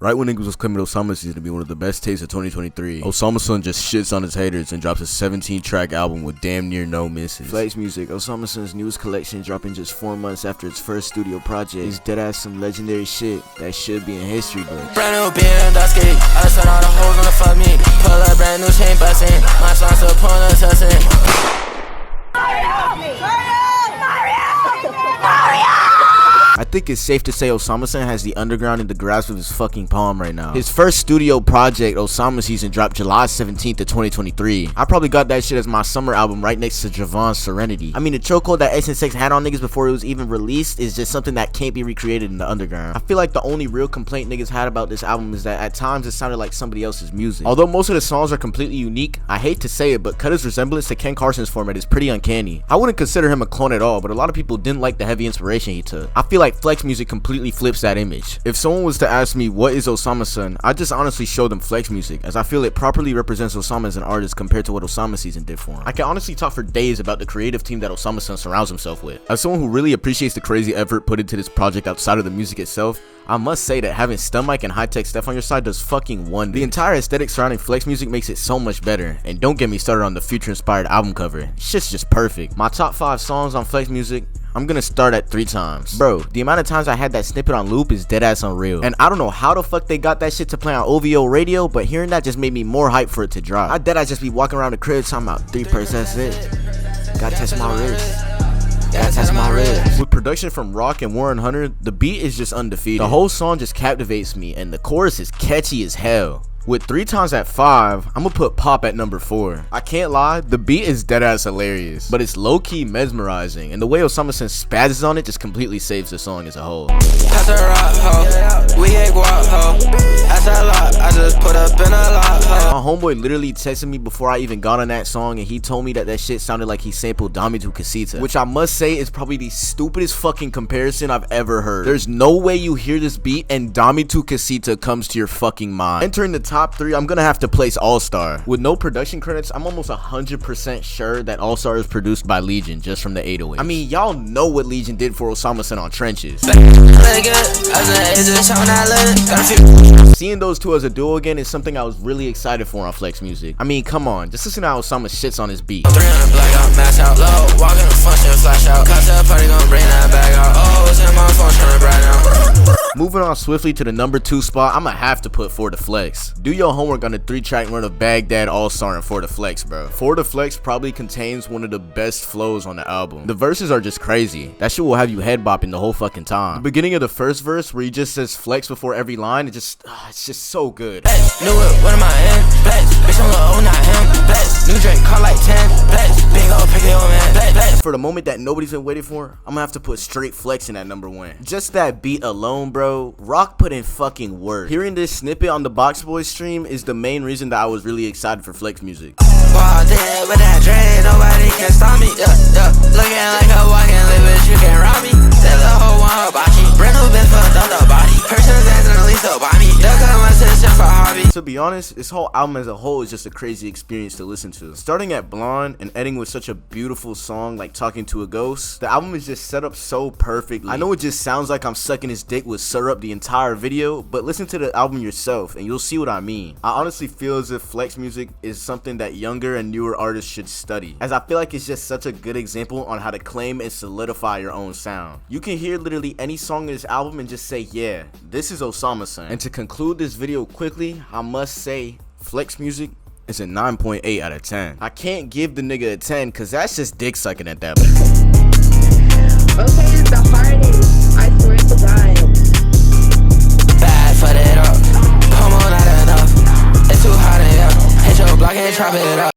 Right when niggas was claiming Osama season to be one of the best tapes of 2023, Osama Son just shits on his haters and drops a 17-track album with damn near no misses. Flex Music, Osama Son's newest collection, dropping just 4 months after its first studio project, is deadass some legendary shit that should be in history books. Brand new BMW, I set all the hoes wanna fuck me. Pull a brand new chain bustin', my son's a pulling tussin'. I think it's safe to say Osama Son has the underground in the grasp of his fucking palm right now. His first studio project, Osama Season, dropped July 17th of 2023. I probably got that shit as my summer album right next to Javon's Serenity. I mean, the chokehold that SN6 had on niggas before it was even released is just something that can't be recreated in the underground. I feel like the only real complaint niggas had about this album is that at times it sounded like somebody else's music. Although most of the songs are completely unique, I hate to say it, but Cutter's resemblance to Ken Carson's format is pretty uncanny. I wouldn't consider him a clone at all, but a lot of people didn't like the heavy inspiration he took. I feel like Flex Music completely flips that image. If someone was to ask me what is Osama Son, I'd just honestly show them Flex Music, as I feel it properly represents Osama as an artist compared to what Osama Season did for him. I can honestly talk for days about the creative team that Osama Son surrounds himself with. As someone who really appreciates the crazy effort put into this project outside of the music itself, I must say that having Stun Mic and High Tech Steph on your side does fucking wonders. The entire aesthetic surrounding Flex Music makes it so much better, and don't get me started on the future inspired album cover. Shit's just perfect. My top 5 songs on Flex Music, I'm gonna start at 3 times. Bro, the amount of times I had that snippet on loop is deadass unreal. And I don't know how the fuck they got that shit to play on OVO radio, but hearing that just made me more hyped for it to drop. I deadass just be walking around the crib talking about 3 purse, that's it. Gotta test my wrist. That's my wrist. With production from Rock and Warren Hunter, the beat is just undefeated. The whole song just captivates me, and the chorus is catchy as hell. With 3 times at 5, I'm gonna put Pop at number 4. I can't lie, the beat is deadass hilarious, but it's low-key mesmerizing, and the way Osama Son spazzes on it just completely saves the song as a whole. That's a rock hoe, we ain't guap hoe. That's a lot, I just put up in a lot hoe. My homeboy literally texted me before I even got on that song, and he told me that shit sounded like he sampled Dami to Casita, which I must say is probably the stupidest fucking comparison I've ever heard. There's no way you hear this beat and Dami to Casita comes to your fucking mind. Entering the top 3, I'm gonna have to place All Star. With no production credits, I'm almost 100% sure that All Star is produced by Legion just from the 808s. I mean, y'all know what Legion did for Osama Son on Trenches. Seeing those two as a duo again is something I was really excited for on Flex Music. I mean, come on, just listen to how Osama shits on his beat. 300 blackout, mash out low, walk in the function, flash out. Cocktail party gon' bring that bag out. Oh, it's in my phone, turn right now. Moving on swiftly to the number 2 spot, I'ma have to put For the Flex. Do your homework on the 3-track run of Baghdad, All Star, and For the Flex, bro. For the Flex probably contains one of the best flows on the album. The verses are just crazy. That shit will have you head bopping the whole fucking time. The beginning of the first verse, where he just says flex before every line, it's just so good. Flex, knew it, what am I in? Flex, bitch, I'm low, not him. Flex, new drink, car like 10. Flex, big ol' pick it on man. Flex. For the moment that nobody's been waiting for, I'm gonna have to put straight Flex in at number 1. Just that beat alone, bro. Rock put in fucking work. Hearing this snippet on the Box Boys stream is the main reason that I was really excited for Flex Music. Walk there with that dread, nobody can stop me. Looking like a walking lit, bitch, you can't rob me. Tell the whole one her body. Brand new bitch fucked up the body. Person's dancing at least so by me. Duck up my sister for hobby. To be honest, this whole album as a whole is just a crazy experience to listen to. Starting at Blonde and ending with such a beautiful song like Talking to a Ghost, the album is just set up so perfectly. I know it just sounds like I'm sucking his dick with syrup the entire video, but listen to the album yourself and you'll see what I mean. I honestly feel as if Flex Music is something that younger and newer artists should study, as I feel like it's just such a good example on how to claim and solidify your own sound. You can hear literally any song in this album and just say, yeah, this is Osama Son. And to conclude this video quickly, I must say Flex Music is a 9.8 out of 10. I can't give the nigga a 10 because that's just dick sucking at that point. Okay, it's the hardest. I swear to God. Bad for it up. Come on, not enough. It's too hot in here. Hit your block and chop it up.